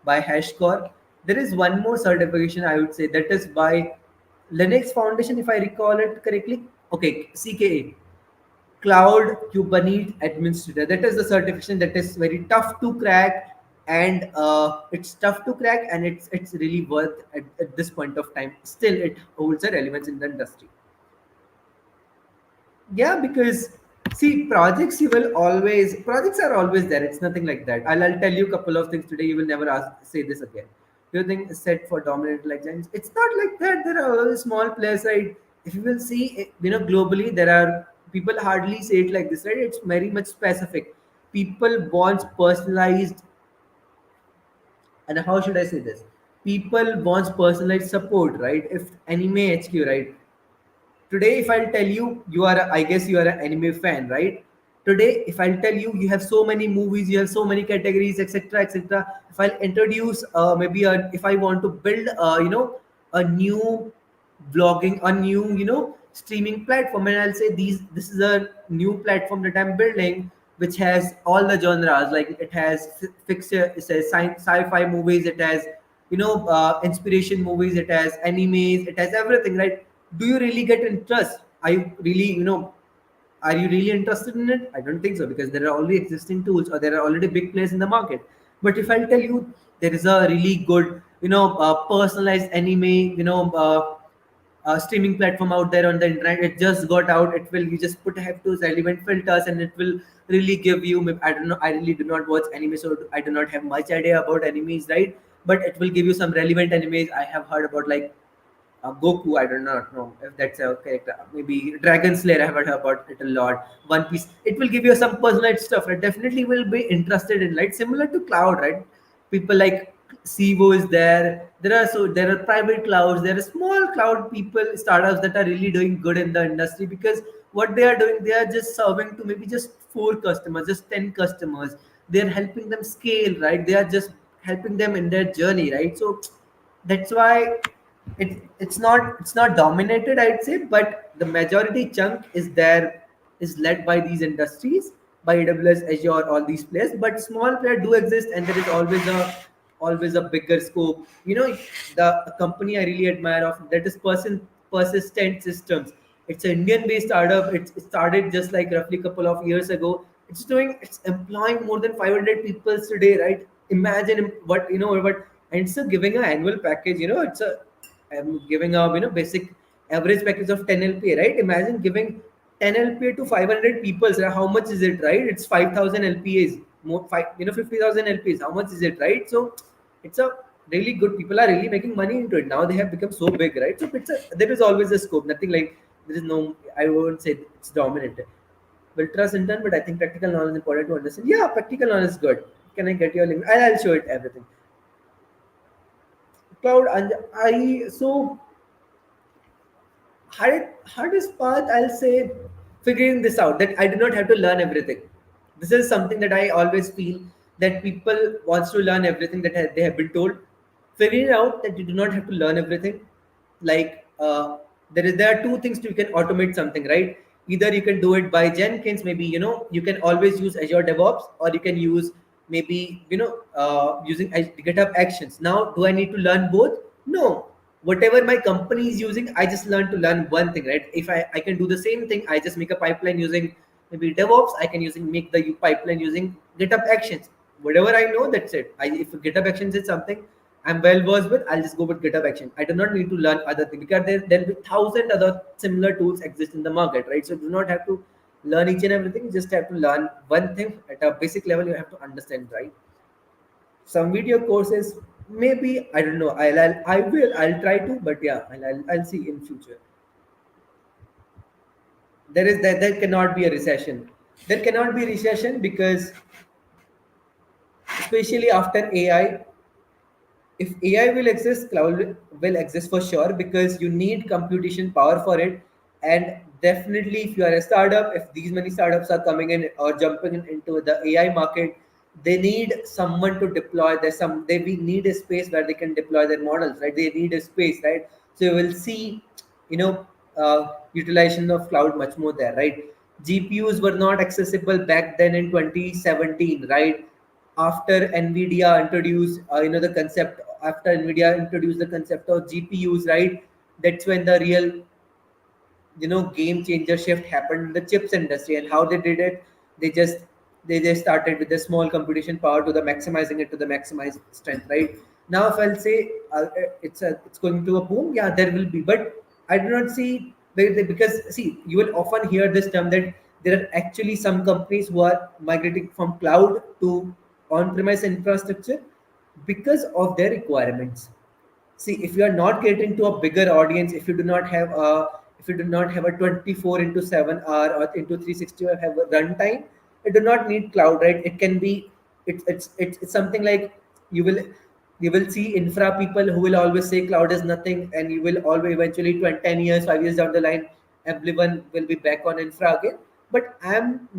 by HashiCorp. There is one more certification I would say, that is by Linux Foundation, if I recall it correctly. Okay, CKA, Cloud Kubernetes Administrator. That is the certification that is very tough to crack, and it's tough to crack, and it's really worth at this point of time. Still, it holds a relevance in the industry. Yeah, because see, projects are always there. It's nothing like that. I'll tell you a couple of things today. You will never say this again. Do you think is set for dominant like giants? It's not like that. There are all small players, right? If you will see, globally, there are people hardly say it like this, right? It's very much specific. People want personalized, and how should I say this? People want personalized support, right? If Anime HQ, right? Today, if I'll tell you, I guess you are an anime fan, right? Today, if I'll tell you, you have so many movies, you have so many categories, etc., etc. If I'll introduce, if I want to build a new vlogging, a new streaming platform, and I'll say, this is a new platform that I'm building, which has all the genres. Like, it has it says sci-fi movies, it has inspiration movies, it has animes, it has everything, right? Do you really get interest? Are you really are you really interested in it? I don't think so, because there are already existing tools, or there are already big players in the market. But if I'll tell you, there is a really good personalized anime streaming platform out there on the internet. It just got out. It will, you just have to relevant filters, and it will really give you, I don't know, I really do not watch anime, so I do not have much idea about animes, right? But it will give you some relevant animes. I have heard about, like, Goku. I do not know if that's a character. Maybe Dragon Slayer. I have heard about it a lot. One Piece. It will give you some personalized stuff. Right? Definitely will be interested in, right? Similar to Cloud, right? People like Sivo is there. There are private clouds. There are small cloud people, startups that are really doing good in the industry, because what they are doing, they are just serving to maybe just four customers, just 10 customers. They are helping them scale, right? They are just helping them in their journey, right? So that's why it's not dominated, I'd say, but the majority chunk is there, is led by these industries, by AWS, Azure, all these players. But small players do exist, and there is always a bigger scope. The company I really admire of that is Persistent Systems. It's an Indian-based startup. It started just like roughly a couple of years ago. It's employing more than 500 people today, right? Imagine what, and it's giving an annual package. I'm giving a basic average package of 10 LPA, right? Imagine giving 10 LPA to 500 people. So how much is it, right? It's 5,000 LPAs, more 50,000 LPAs. How much is it, right? So it's a really good. People are really making money into it now. They have become so big, right? So there is always a scope. Nothing like there is no. I won't say it's dominant. Will trust intern, but I think practical knowledge is important to understand. Yeah, practical knowledge is good. Can I get your link? I'll show it everything. Cloud and I so hardest part, I'll say, figuring this out, that I do not have to learn everything. This is something that I always feel, that people wants to learn everything that they have been told. Figuring out that you do not have to learn everything. Like there are two things: you can automate something, right? Either you can do it by Jenkins, maybe you can always use Azure DevOps, or you can use maybe using GitHub Actions. Now, do I need to learn both? No. Whatever my company is using, I just learn to learn one thing, right? If I can do the same thing, I just make a pipeline using maybe DevOps. I can make the pipeline using GitHub Actions. Whatever I know, that's it. If GitHub Actions is something I'm well versed with, I'll just go with GitHub Action. I do not need to learn other things, because there'll be thousand other similar tools exist in the market, right? So do not have to learn each and everything. You just have to learn one thing at a basic level. You have to understand, right? Some video courses, maybe, I don't know. I'll try to, but yeah, I'll see in future. There cannot be a recession. There cannot be recession, because especially after AI, if AI will exist, cloud will exist for sure, because you need computation power for it. And definitely, if you are a startup, if these many startups are coming in or jumping into the AI market, they need someone to deploy. They need a space where they can deploy their models, right? They need a space, right? So you will see, utilization of cloud much more there, right? GPUs were not accessible back then in 2017, right? After nvidia introduced the concept after nvidia introduced the concept of GPUs, right? That's when the real game changer shift happened in the chips industry. And how they did it, they just they just started with the small computation power to the maximizing it to the maximized strength, right? Now, if I'll say it's going to a boom, yeah, there will be, but I do not see because see, you will often hear this term that there are actually some companies who are migrating from cloud to on-premise infrastructure because of their requirements. See, if you are not catering to a bigger audience, if you do not have a 24 into 7 hour or into 360 or have a runtime, it do not need cloud, right? It can be it's something like you will you will see infra people who will always say cloud is nothing, and you will always eventually 20, 10 years, 5 years down the line, everyone will be back on infra again. But I'm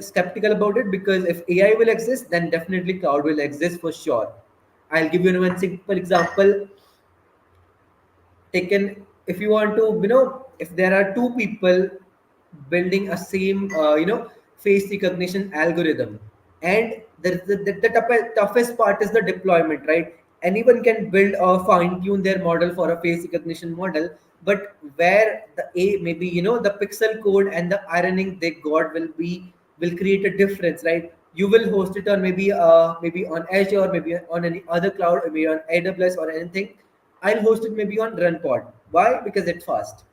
skeptical about it, because if AI will exist, then definitely cloud will exist for sure. I'll give you one simple example. Taken, if you want to, if there are two people building a same, face recognition algorithm, and the toughest part is the deployment, right? Anyone can build or fine tune their model for a face recognition model, but where the a maybe the pixel code and the ironing they got will create a difference, right? You will host it on maybe on Azure, maybe on any other cloud, maybe on AWS or anything. I'll host it maybe on RunPod. Why? Because it's fast.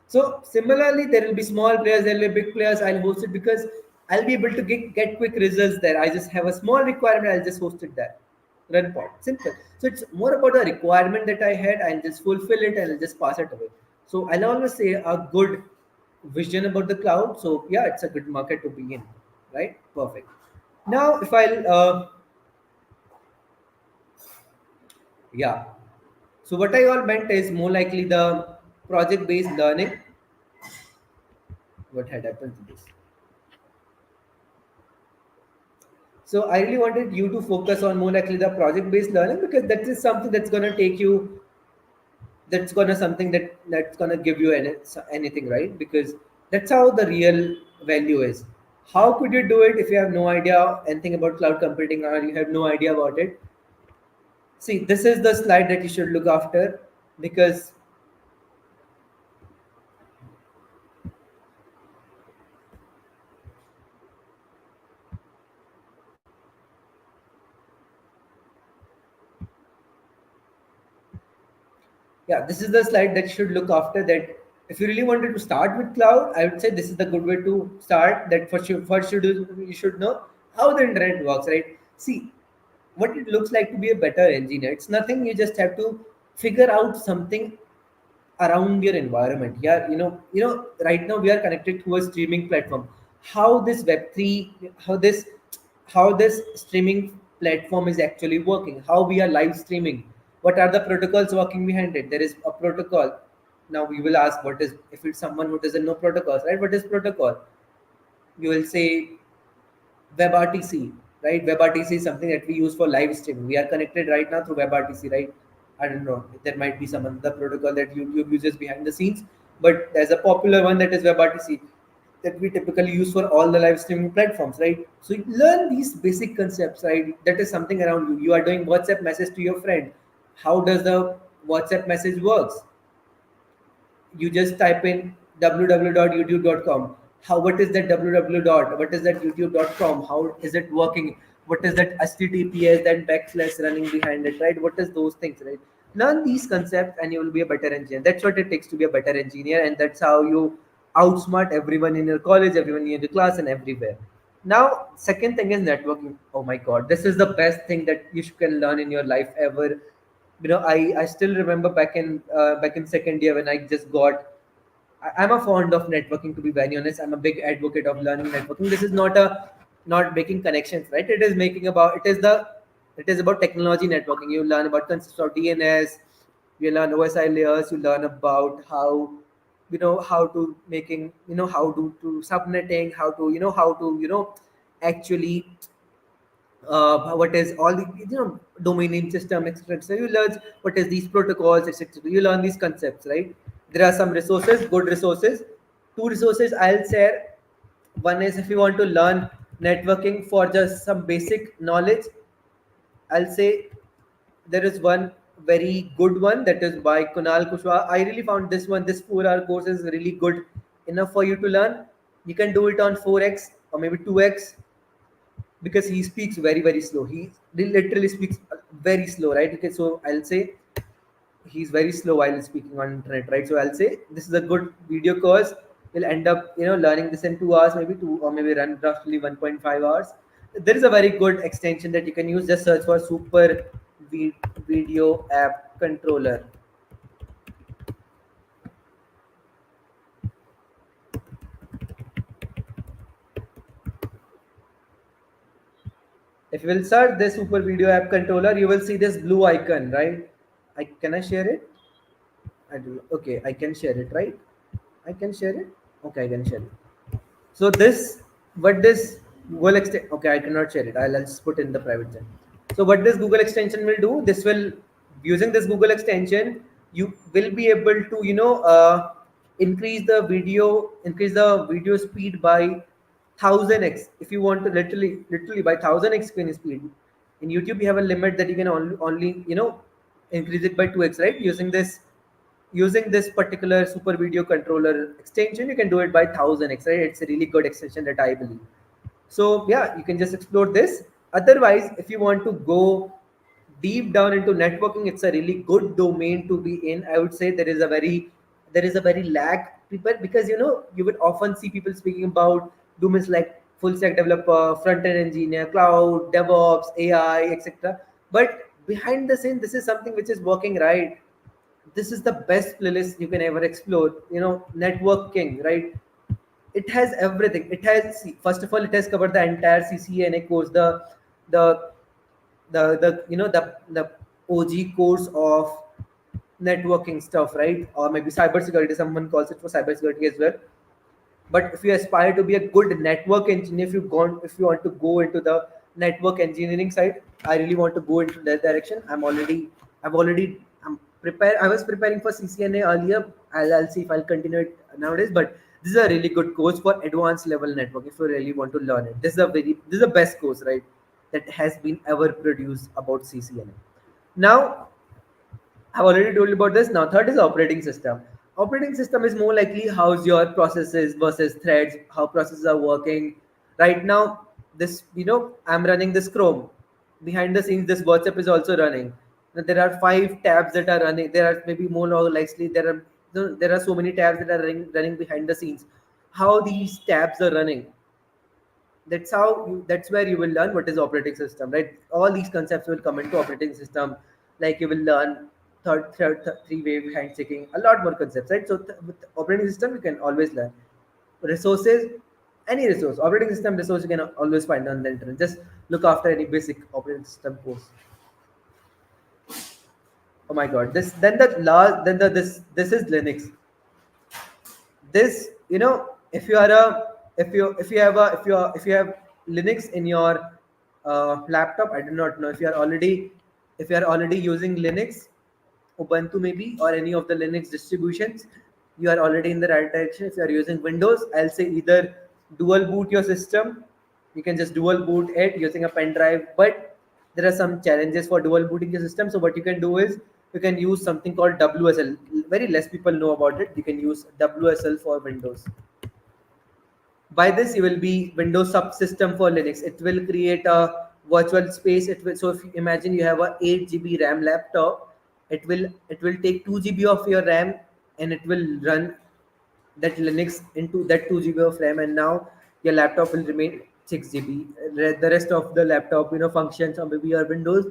So similarly, there will be small players, there will be big players. I'll host it because I'll be able to get quick results there. I just have a small requirement, I'll just host it there. RunPod. Simple. So it's more about a requirement that I had, I'll just fulfill it and I'll just pass it away. So I'll always say a good vision about the cloud. So yeah, it's a good market to be in. Right? Perfect. Now, if I'll Yeah. So what I all meant is more likely the project-based learning. What had happened to this? So I really wanted you to focus on more likely the project-based learning because that is something that's gonna take you. That's gonna something that's gonna give you anything, right? Because that's how the real value is. How could you do it if you have no idea anything about cloud computing or you have no idea about it? See, this is the slide that you should look after because yeah, this is the slide that you should look after that. If you really wanted to start with cloud, I would say this is the good way to start. That first you should know how the internet works, right? See what it looks like to be a better engineer. It's nothing. You just have to figure out something around your environment. Yeah, right now we are connected to a streaming platform. How this web3, how this streaming platform is actually working, how we are live streaming, what are the protocols working behind it. There is a protocol. Now we will ask, what is, if it's someone who doesn't know protocols, right? What is protocol? You will say WebRTC, right? WebRTC is something that we use for live streaming. We are connected right now through WebRTC, right? I don't know. There might be some other protocol that YouTube uses behind the scenes, but there's a popular one that is WebRTC that we typically use for all the live streaming platforms, right? So you learn these basic concepts, right? That is something around you. You are doing WhatsApp message to your friend. How does the WhatsApp message works? You just type in www.youtube.com. How, what is that www dot, what is that youtube.com, how is it working, what is that https, that backslash running behind it, right? What is those things, right? Learn these concepts and you will be a better engineer. That's what it takes to be a better engineer, and that's how you outsmart everyone in your college, everyone in your class, and everywhere. Now second thing is networking. Oh my god, this is the best thing that can learn in your life ever. I still remember back in second year when I just got. I'm a fond of networking, to be very honest. I'm a big advocate of learning networking. This is not making connections, right? It is about technology networking. You learn about concepts of DNS, you learn OSI layers, you learn about how to making, how to subnetting, how to actually what is all the domain name system, etc. So you learn what is these protocols, etc. You learn these concepts, right? There are some resources, good resources. Two resources I'll share. One is if you want to learn networking for just some basic knowledge, I'll say there is one very good one that is by Kunal Kushwaha. I really found this one. This 4-hour course is really good enough for you to learn. You can do it on 4x or maybe 2x because he speaks very very slow. He literally speaks very slow, right? Okay, so I'll say he's very slow while speaking on internet, right? So I'll say this is a good video course. You'll end up learning this in 2 hours, maybe two, or maybe run roughly 1.5 hours. There is a very good extension that you can use. Just search for super video app controller. If you will search this super video app controller, you will see this blue icon, right? Can I share it? I do. Okay, I can share it, right? I can share it. Okay, I can share it. So this, what this Google extension? Okay, I cannot share it. I'll just put in the private chat. So what this Google extension will do? This will, using this Google extension, you will be able to increase the video speed by 1000x. If you want to literally by 1000x screen speed. In YouTube, you have a limit that you can only increase it by 2x, right? Using this particular super video controller extension, you can do it by 1000x, right? It's a really good extension that I believe. So yeah, you can just explore this. Otherwise, if you want to go deep down into networking, it's a really good domain to be in. I would say there is a very lack people, because you would often see people speaking about domains like full stack developer, front end engineer, cloud, DevOps, AI, etc. But behind the scene, this is something which is working, right? This is the best playlist you can ever explore. Networking, right? It has everything. It has, first of all, it has covered the entire CCNA course, the the OG course of networking stuff, right? Or maybe cybersecurity. Someone calls it for cybersecurity as well. But if you aspire to be a good network engineer, if you want to go into the network engineering side, I really want to go into that direction. I'm prepared. I was preparing for CCNA earlier. I'll see if I'll continue it nowadays. But this is a really good course for advanced level network. If you really want to learn it, this is the best course, right? That has been ever produced about CCNA. Now, I've already told you about this. Now, third is operating system. Operating system is more likely how's your processes versus threads, how processes are working. Right now, I'm running this Chrome. Behind the scenes, this WhatsApp is also running. Now, there are 5 tabs that are running. There are maybe more or likely there are so many tabs that are running behind the scenes. How these tabs are running, that's where you will learn what is operating system, right? All these concepts will come into operating system. Like you will learn three-way handshaking, a lot more concepts, right? So with operating system you can always learn resources. Any resource, operating system resource, you can always find on the internet. Just look after any basic operating system course. Oh my god, this then the last then the this is Linux. This, if you are a if you have a if you have Linux in your laptop. I do not know if you are already using Linux, Ubuntu maybe, or any of the Linux distributions. You are already in the right direction. If you are using Windows, I'll say either dual boot your system. You can just dual boot it using a pen drive, but there are some challenges for dual booting your system. So what you can do is you can use something called WSL. Very less people know about it. You can use WSL for Windows. By this, you will be Windows subsystem for Linux. It will create a virtual space. So if you imagine you have a 8 GB RAM laptop, it will take 2 GB of your RAM, and it will run that Linux into that 2 GB of RAM, and now your laptop will remain 6 GB. The rest of the laptop, functions, or maybe your Windows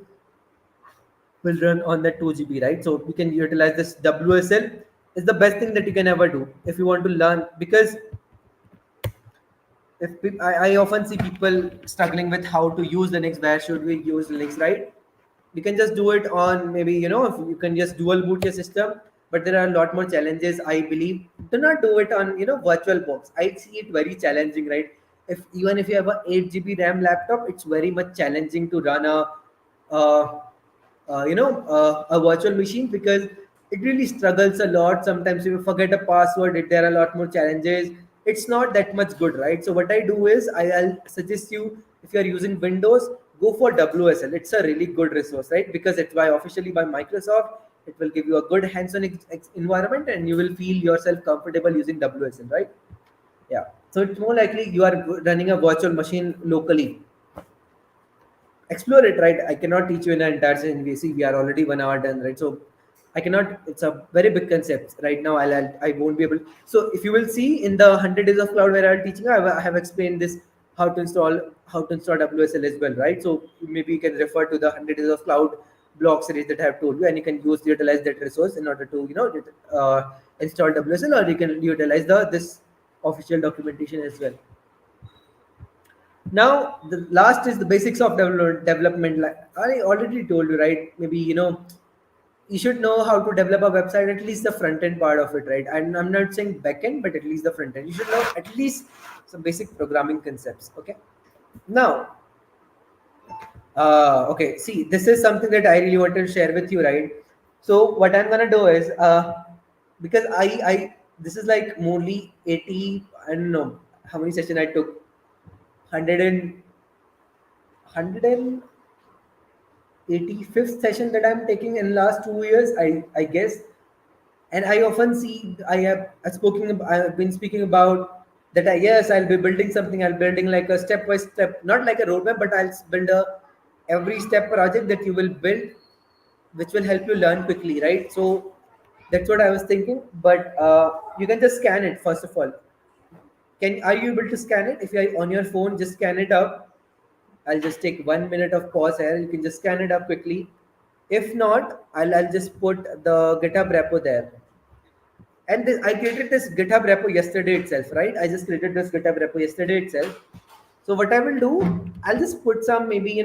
will run on that 2 GB, right? So we can utilize this WSL. Is the best thing that you can ever do if you want to learn, because I often see people struggling with how to use Linux. Where should we use Linux, right? You can just do it on, maybe, if you can just dual boot your system, but there are a lot more challenges, I believe. Do not do it on, VirtualBox. I see it very challenging, right? If you have a 8 GB RAM laptop, it's very much challenging to run uh, a virtual machine, because it really struggles a lot. Sometimes if you forget a password, there are a lot more challenges. It's not that much good, right? So what I do is I'll suggest you, if you're using Windows, go for WSL. It's a really good resource, right? Because it's officially by Microsoft. It will give you a good hands-on environment, and you will feel yourself comfortable using WSL, right? Yeah. So it's more likely you are running a virtual machine locally. Explore it, right? I cannot teach you in an entire session. We are already 1 hour done, right? So I cannot. It's a very big concept right now. I won't be able. So if you will see in the 100 days of cloud where I'm teaching, I have explained this, how to install WSL as well, right? So maybe you can refer to the 100 days of cloud blog series that I have told you, and you can utilize that resource in order to install WSL, or you can utilize this official documentation as well. Now, the last is the basics of development. Like I already told you, right? Maybe you should know how to develop a website, at least the front end part of it, right? And I'm not saying back end, but at least the front end. You should know at least some basic programming concepts. Okay. Now, okay. See, this is something that I really wanted to share with you, right? So what I'm gonna do is, because I this is like only 80. I don't know how many sessions I took. 100 and 185th session that I'm taking in last 2 years, I guess. And I often see I've been speaking about that. Yes, I'll be building something. I'll building like a step by step, not like a roadmap, but I'll build a every step project that you will build, which will help you learn quickly, right? So that's what I was thinking. But you can just scan it first of all. Are you able to scan it? If you're on your phone, just scan it up. I'll just take 1 minute of pause here. You can just scan it up quickly. If not, I'll just put the GitHub repo there. And I created this GitHub repo yesterday itself, right? I just created this GitHub repo yesterday itself. So what I will do, I'll just put some, maybe,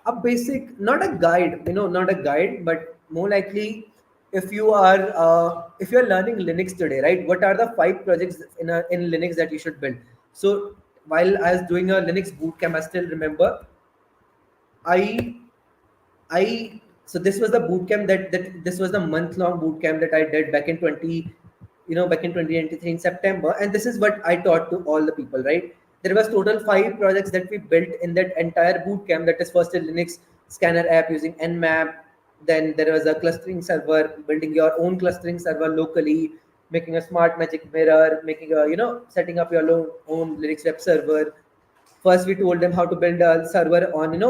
a basic, not a guide, not a guide, but more likely, if you're learning Linux today, right? What are the 5 projects in Linux that you should build? So while I was doing a Linux bootcamp, I still remember I I so this was the boot camp that this was the month long boot camp that I did back in 2023 in September, and this is what I taught to all the people. Right, there was total 5 projects that we built in that entire boot camp. That is first a Linux scanner app using Nmap. Then there was a clustering server, building your own clustering server locally, making a smart magic mirror, making a setting up your own Linux web server. First we told them how to build a server on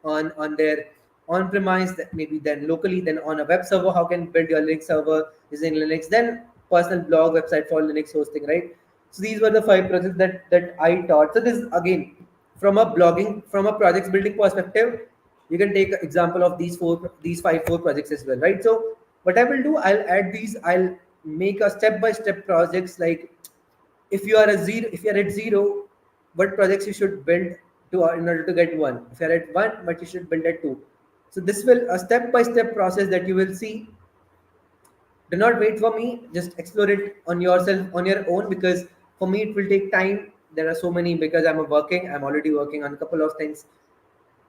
on their on premise, maybe then locally, then on a web server how can build your Linux server using Linux, then personal blog website for Linux hosting, right? So these were the 5 projects that I taught. So this again, from a blogging, from a projects building perspective, you can take example of these 4 projects as well, right? So what I will do, I'll add these, I'll make a step by step projects. Like if you are a zero, if you are at zero, what projects you should build to in order to get one. If you are at one, what you should build at two. So this will a step by step process that you will see. Do not wait for me, just explore it on yourself, on your own, because for me it will take time. There are so many, because I'm already working on a couple of things,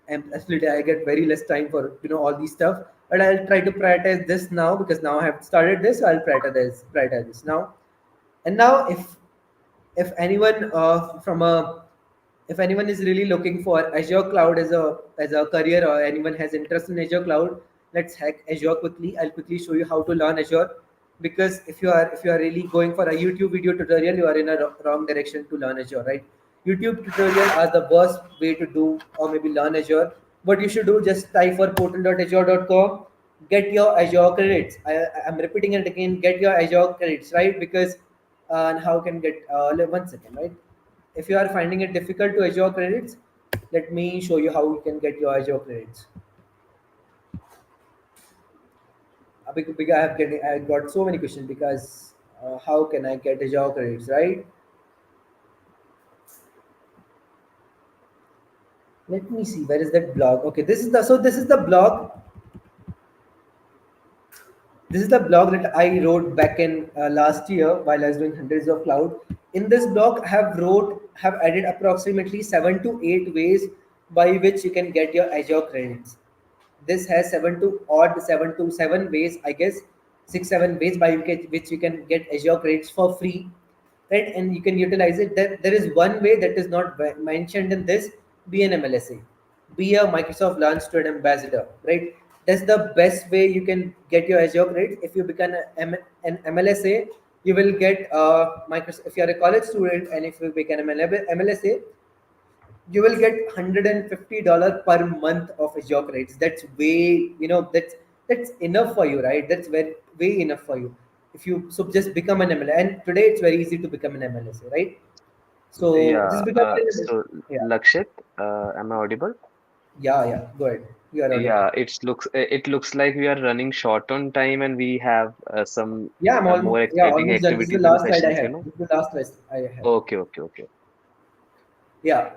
and absolutely I get very less time for all these stuff. But I'll try to prioritize this now, because now I have started this, so I'll prioritize this now. And now if anyone from a if anyone is really looking for Azure cloud as a career, or anyone has interest in Azure cloud, let's hack Azure quickly. I'll quickly show you how to learn Azure, because if you are really going for a YouTube video tutorial, you are in a wrong direction to learn Azure, right? YouTube tutorial are the worst way to do or maybe learn Azure. What you should do, just type for portal.azure.com, get your Azure credits. I'm repeating it again, get your Azure credits, right? Because and how can get 1 second, right? If you are finding it difficult to Azure credits, let me show you how you can get your Azure credits. Because I got so many questions, because how can I get Azure credits, right? Let me see, where is that blog? Okay, this is the blog. This is the blog that I wrote back in last year while I was doing hundreds of cloud. In this blog, have added approximately 7 to 8 ways by which you can get your Azure credits. This has 7 to 7 ways, I guess, 6 7 ways by which you can get Azure credits for free, right? And you can utilize it. There is one way that is not mentioned in this. Be an MLSA, be a Microsoft Launch Student Ambassador, right? That's the best way you can get your Azure credits. If you become an MLSA, you will get Microsoft. If you are a college student and if you become an MLSA, you will get $150 per month of Azure credits. That's way, that's enough for you, right? That's way enough for you. If you so just become an MLSA, and today it's very easy to become an MLSA, right? So Yeah, just become an, so yeah, Lakshit, am I audible? yeah. Go ahead. You are audible. Yeah, it looks like we are running short on time and we have some Yeah, I'm more exciting almost done. This is the activities and last slide I sessions, you have. know. This is the last slide I have. Okay. Yeah.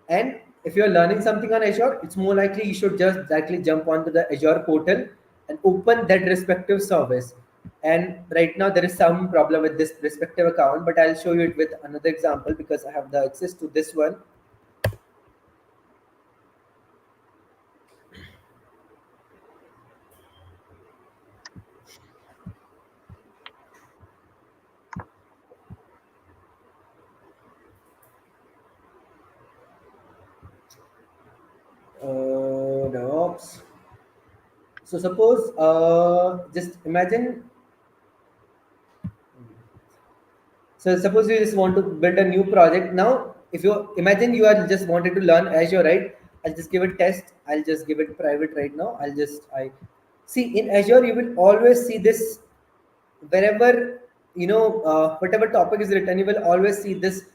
And if you're learning something on Azure, it's more likely you should just directly jump onto the Azure portal and open that respective service. And right now there is some problem with this respective account, but I'll show you it with another example, because I have the access to this one. DevOps. So suppose, just imagine. So suppose you just want to build a new project. Now, if you imagine you are just wanted to learn Azure, right? I'll just give it test. I'll just give it private right now. I see in Azure you will always see this wherever whatever topic is written, you will always see this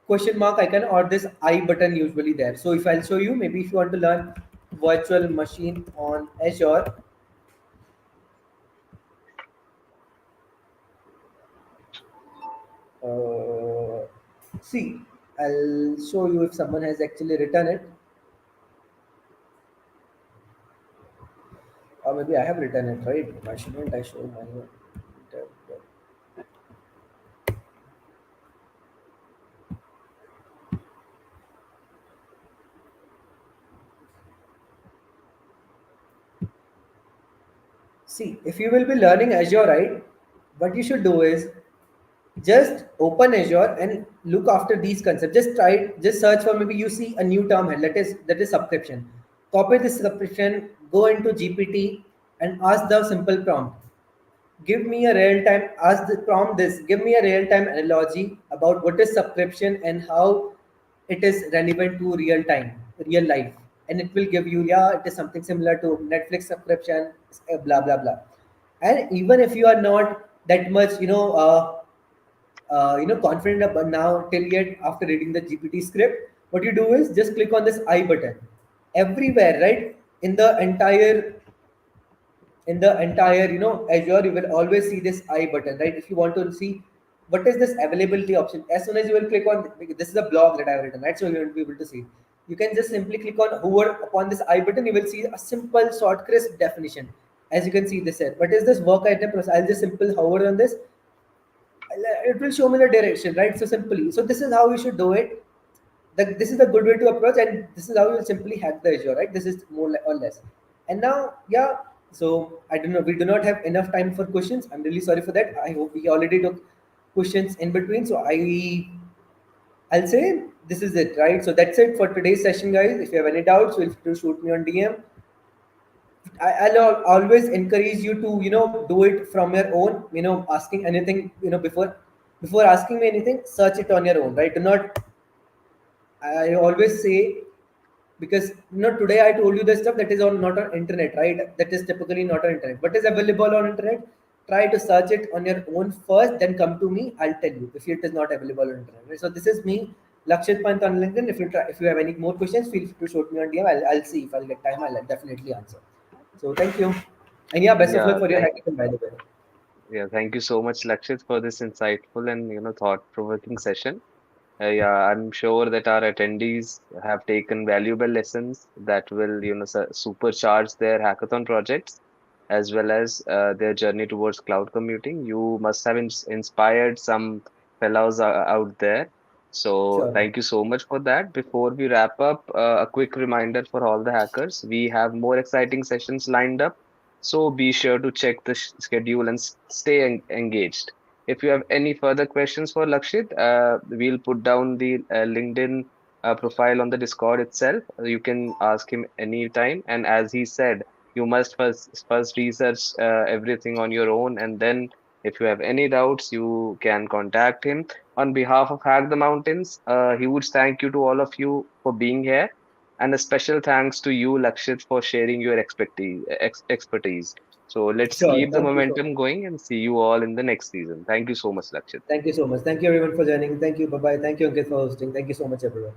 question mark icon or this I button usually there. So if I'll show you, maybe if you want to learn virtual machine on Azure, uh, see, I'll show you if someone has actually written it. maybe I have written it right. Why shouldn't I show my? See, if you will be learning Azure, right, what you should do is just open Azure and look after these concepts. Just try it, just search for, maybe you see a new term here, that is subscription. Copy this subscription, go into GPT and ask the simple prompt. Give me a real time, ask the prompt this, give me a real time analogy about what is subscription and how it is relevant to real time, real life. And it will give you, yeah, it is something similar to Netflix subscription, blah blah blah. And even if you are not that much, confident about now till yet after reading the GPT script, what you do is just click on this I button everywhere, right? In the entire Azure, you will always see this I button, right? If you want to see what is this availability option, as soon as you will click on, this is a blog that I've written, right? So you will be able to see, you can just simply click on, hover upon this I button, you will see a simple short crisp definition. As you can see this here, what is this work item process? I'll just simple hover on this, it will show me the direction, right? So simply, so this is how you should do it. This is a good way to approach, and this is how you will simply hack the Azure, right? This is more or less. And now, yeah. So I don't know. We do not have enough time for questions. I'm really sorry for that. I hope we already took questions in between. So I'll say this is it, right? So that's it for today's session, guys. If you have any doubts, feel free to shoot me on DM. I'll always encourage you to do it from your own. Asking anything before asking me anything, search it on your own, right? Do not. I always say, because today I told you the stuff that is on not on internet, right? That is typically not on internet. What is available on internet? Try to search it on your own first, then come to me. I'll tell you if it is not available on internet. Right? So this is me, Lakshit Pant on LinkedIn. If you have any more questions, feel free to shoot me on DM. I'll see if I'll get time. I'll definitely answer. So thank you, and yeah, best of luck Yeah, for your hackathon, by the way. thank you so much, Lakshit, for this insightful and thought-provoking session. Yeah, I'm sure that our attendees have taken valuable lessons that will, supercharge their hackathon projects as well as their journey towards cloud computing. You must have inspired some fellows out there. So Sure. thank you so much for that. Before we wrap up, a quick reminder for all the hackers. We have more exciting sessions lined up. So be sure to check the schedule and stay engaged. If you have any further questions for Lakshit, we'll put down the LinkedIn profile on the Discord itself. You can ask him anytime. And as he said, you must first research everything on your own, and then if you have any doubts, you can contact him. On behalf of Hack the Mountains, huge thank you to all of you for being here, and a special thanks to you, Lakshit, for sharing your expertise. So let's Sure. keep the Thank you so momentum much. going and see you all in the next season. Thank you so much, Lakshit. Thank you so much. Thank you everyone for joining. Thank you. Bye bye. Thank you, Ankit, for hosting. Thank you so much, everyone.